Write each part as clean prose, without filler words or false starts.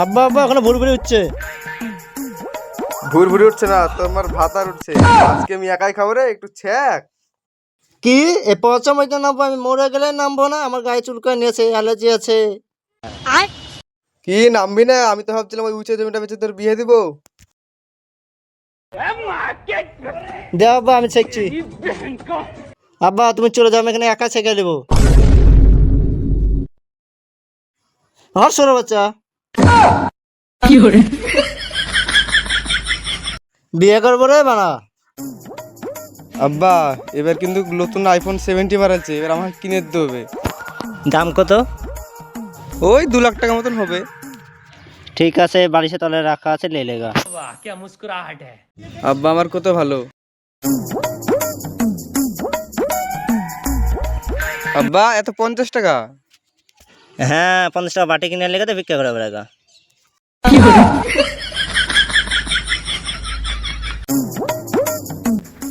আব্বা আব্বা ওখানে ভুল ভুল উঠছে। ভুর ভুরি উঠছে না, তোমার ভাত আর উঠছে। আজকে আমি একাই খাবো রে, একটু ছ্যাক। কি এ পচা মইতে নামবো? আমি মরে গেলে নামবো না? আমার গায়ে চুলকায় নিয়েছে, অ্যালার্জি আছে। কি নামবি না? আমি তো ভাবছিলাম ওই উঁচু জমিটা বেচে তোর বিয়ে দিব। দে আব্বা, আমি ছেঁকছি। আব্বা তুমি চলে যাও, আমি এখানে একা ছেঁকে দেবো। হর সরো বাচ্চা। বিয়ে করবো রে বানা। আব্বা এবার কিন্তু নতুন আইফোন 70 বাড়াচ্ছে, এবার আমাকে কিনে দিতে হবে। দাম কত? ওই 2 লাখ টাকা মতন হবে। ঠিক আছে, বালিশের তলে রাখা আছে, লে লেগা। আব্বা আমার কত ভালো। আব্বা এত 50 টাকা? হ্যাঁ 50 টাকা বাটি কিনে লেগে তো ভিক্ষা করে বেড়াগা।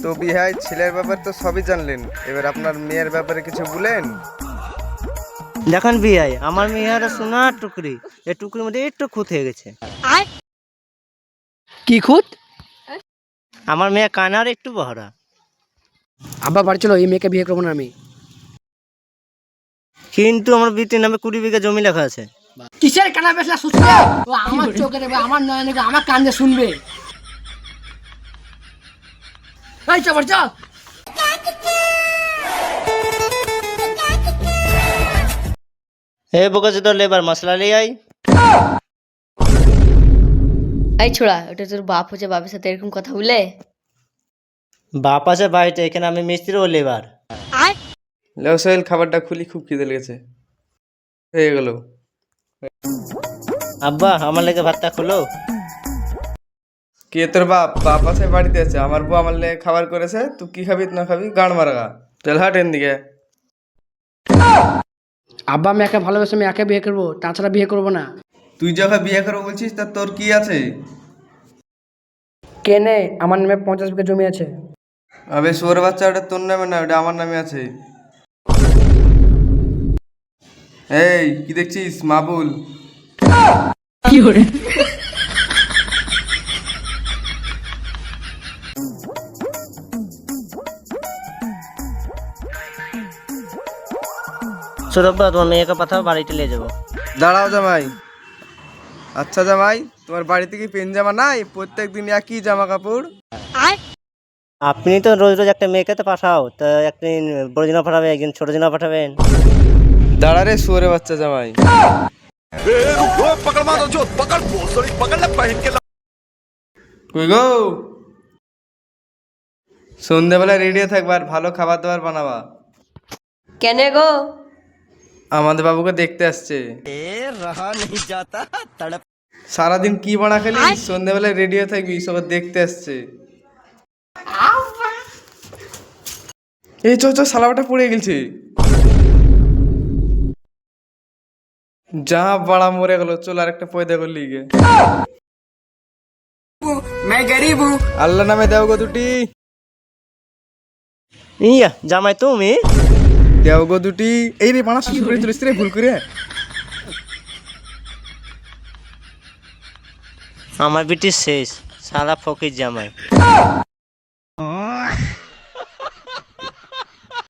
তো বিহাই ছেলের ব্যাপারে তো সবই জানলেন, এবার আপনার মেয়ের ব্যাপারে কিছু বলেন। দেখেন বিয়াই, আমার মেয়ের সোনার টুকরি, এই টুকরির মধ্যে একটু খুঁত হয়ে গেছে। কি খুঁত? আমার মেয়ে কানার একটু বহরা। আব্বা বাড়ি চলো, এই মেয়েকে বিয়ে করবো না আমি। কিন্তু আমার বিটির নামে 20 বিঘা জমি লেখা আছে। কিসের কানা বেশলা শুনবে? ও আমার চোখে দেখবে, আমার নয়নে দেখবে, আমার কান দিয়ে শুনবে। এই চল চল। হে বকাছে তো লেবার মশলা লিয়ে আই। এই ছোড়া, ওটা তোর বাপ হচ্ছে, বাপের সাথে এরকম কথা বলে? বাপ আছে বাড়িতে, এখানে আমি মিস্ত্রি ও লেবার। লেও সোহেল, খাবারটা খুলি, খুব খিদে লেগেছে। হয়ে গেল। আব্বা আমার লেগে ভাতটা খুলো। কে তোর বাপ? বাপ আছে বাড়িতে আছে, আমার বউ আমার লেগে খাবার করেছে, তুই কি খাবি না খাবি গান মারাগা। চল হাট এন দিকে। আব্বা আমি একা ভালোবাসি, আমি একা বিয়ে করবো, তাছাড়া বিয়ে করবো না। তুই যখন বিয়ে করবো বলছিস তা তোর কি আছে? কেনে আমার নামে 50 বিঘা জমি আছে। আবে শুয়োর বাচ্চা, ওটা তোর নামে না, ওটা আমার নামে আছে। এই কি দেখছিস মাবুল? সৌরভবা তোমার মেয়েকে পাঠাও, বাড়িতে নিয়ে যাবো। দাঁড়াও জামাই। আচ্ছা জামাই, তোমার বাড়িতে কি পেন জামা নাই? প্রত্যেক দিন একই জামা কাপড়। আপনি তো রোজ রোজ একটা মেয়েকে তো পাঠাও, তো একদিন বড় জিনা পাঠাবে, একদিন ছোট জিনা পাঠাবেন। দাঁড়া রে শুয়োরে বাচ্চা জামাই। কই গো? সন্ধ্যাবেলা রেডি থাকবা আর ভালো খাবার দাবার বানাবা। কেনে গো? আমাদের বাবুকে দেখতে আসছে। সারাদিন কি বানা খেলি, সন্ধ্যাবেলায় রেডি থাকবি, সবাই দেখতে আসছে। এই চো চো, সালাবাটা পড়ে গেছে। যা বাড়া মরে গেল, চল আর একটা পয়দা করলি গে। আল্লাহ নামে দেও গো দুটি। ইয়া জামাই তুমি? দেও গো দুটি। এই রে বানা শুরু করে তুলিস রে ভুল করে। আমার বিটি শেষ, সারা ফকির জামাই।